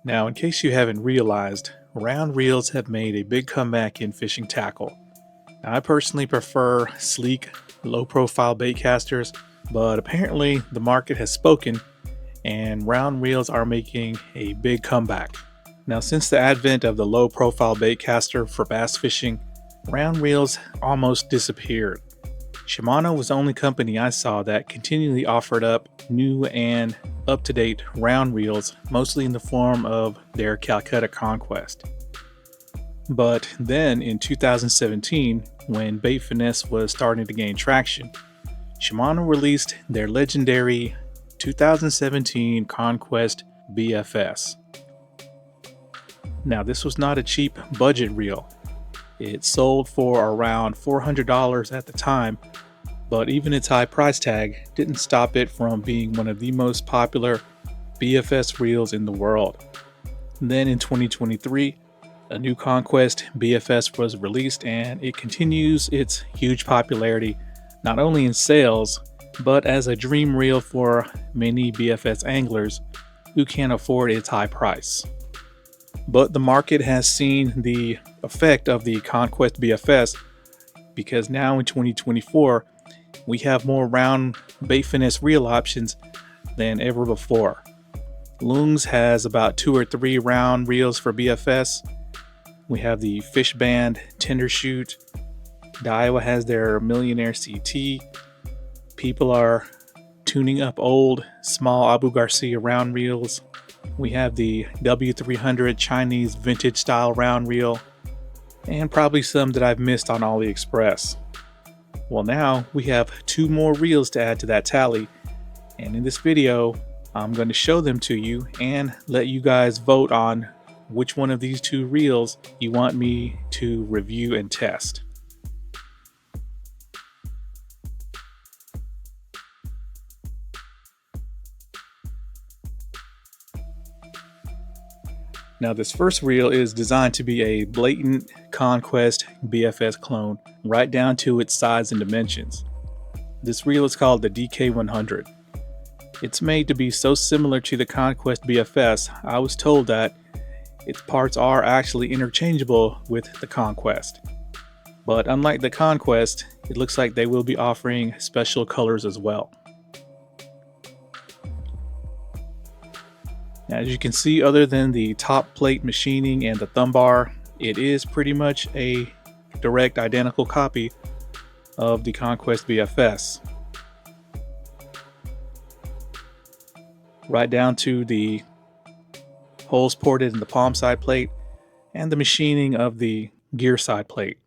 Now, in case you haven't realized, round reels have made a big comeback in fishing tackle. Now, I personally prefer sleek, low-profile bait casters, but apparently the market has spoken and round reels are making a big comeback. Now, since the advent of the low-profile bait caster for bass fishing, round reels almost disappeared. Shimano was the only company I saw that continually offered up new and up-to-date round reels, mostly in the form of their Calcutta Conquest. But then in 2017, when Bait Finesse was starting to gain traction, Shimano released their legendary 2017 Conquest BFS. Now, this was not a cheap budget reel. It sold for around $400 at the time, but even its high price tag didn't stop it from being one of the most popular BFS reels in the world. Then in 2023, a new Conquest BFS was released, and it continues its huge popularity not only in sales, but as a dream reel for many BFS anglers who can't afford its high price. But the market has seen the effect of the Conquest BFS, because now in 2024 we have more round Bait Finesse reel options than ever before. LOOMS has about 2 or 3 round reels for BFS. We have the Fish Band Tender Shoot. DAIWA has their Millionaire CT. People are tuning up old small Abu Garcia round reels. We have the W300 Chinese vintage style round reel, and probably some that I've missed on AliExpress. Well, now we have 2 more reels to add to that tally, and in this video I'm going to show them to you and let you guys vote on which one of these 2 reels you want me to review and test. Now, this first reel is designed to be a blatant Conquest BFS clone, right down to its size and dimensions. This reel is called the DK100. It's made to be so similar to the Conquest BFS, I was told that its parts are actually interchangeable with the Conquest. But unlike the Conquest, it looks like they will be offering special colors as well. Now, as you can see, other than the top plate machining and the thumb bar, it is pretty much a direct identical copy of the Conquest BFS. Right down to the holes ported in the palm side plate and the machining of the gear side plate.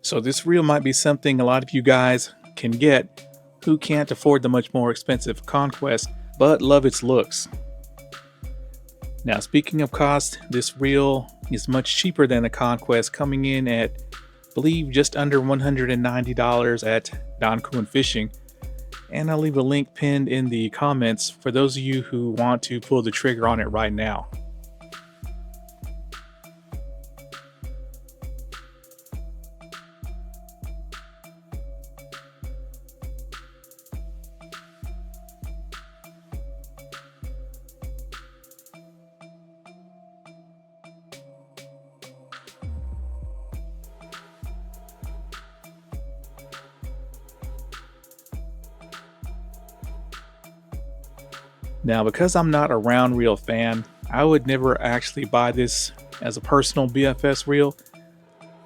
So this reel might be something a lot of you guys can get who can't afford the much more expensive Conquest but love its looks. Now, speaking of cost, this reel is much cheaper than the Conquest, coming in at, I believe, just under $190 at Don Kuhn Fishing, and I'll leave a link pinned in the comments for those of you who want to pull the trigger on it right now. Now, because I'm not a round reel fan, I would never actually buy this as a personal BFS reel,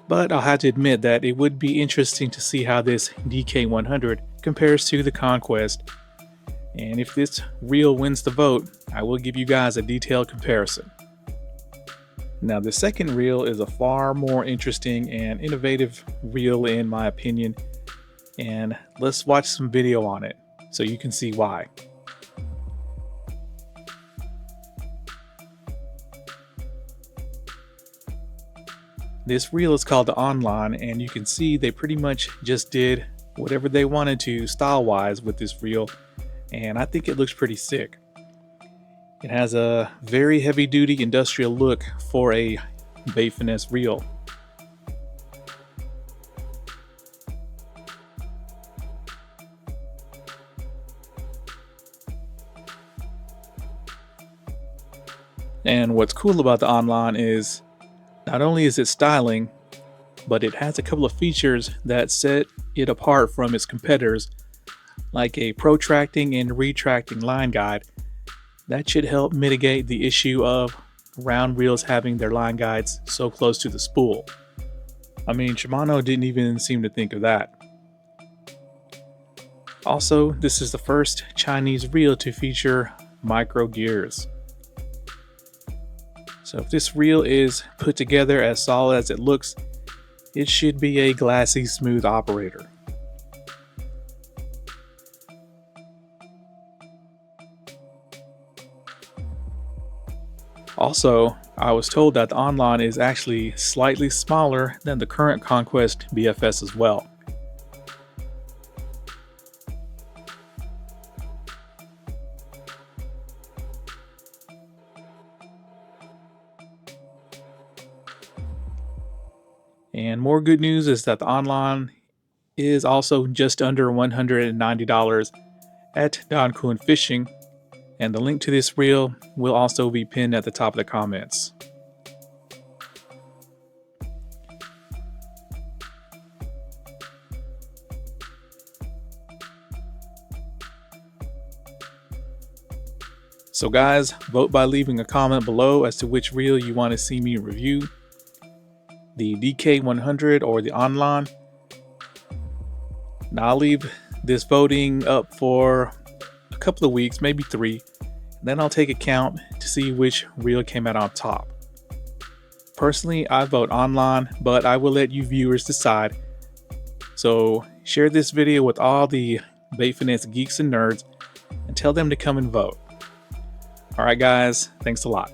but I'll have to admit that it would be interesting to see how this DK100 compares to the Conquest, and if this reel wins the vote, I will give you guys a detailed comparison. Now, the second reel is a far more interesting and innovative reel in my opinion, and let's watch some video on it so you can see why. This reel is called the Online, and you can see they pretty much just did whatever they wanted to style-wise with this reel, and I think it looks pretty sick. It has a very heavy-duty industrial look for a Bait Finesse reel. And what's cool about the online is not only is it styling, but it has a couple of features that set it apart from its competitors, like a protracting and retracting line guide. That should help mitigate the issue of round reels having their line guides so close to the spool. I mean, Shimano didn't even seem to think of that. Also, this is the first Chinese reel to feature micro gears. So if this reel is put together as solid as it looks, it should be a glassy, smooth operator. Also, I was told that the online is actually slightly smaller than the current Conquest BFS as well. And more good news is that the online is also just under $190 at Don Kuhn Fishing, and the link to this reel will also be pinned at the top of the comments. So guys, vote by leaving a comment below as to which reel you want to see me review, the DK100 or the online. Now I'll leave this voting up for a couple of weeks, maybe 3, and then I'll take a count to see which reel came out on top. Personally, I vote online, but I will let you viewers decide. So share this video with all the Bait Finesse geeks and nerds and tell them to come and vote. Alright guys, thanks a lot.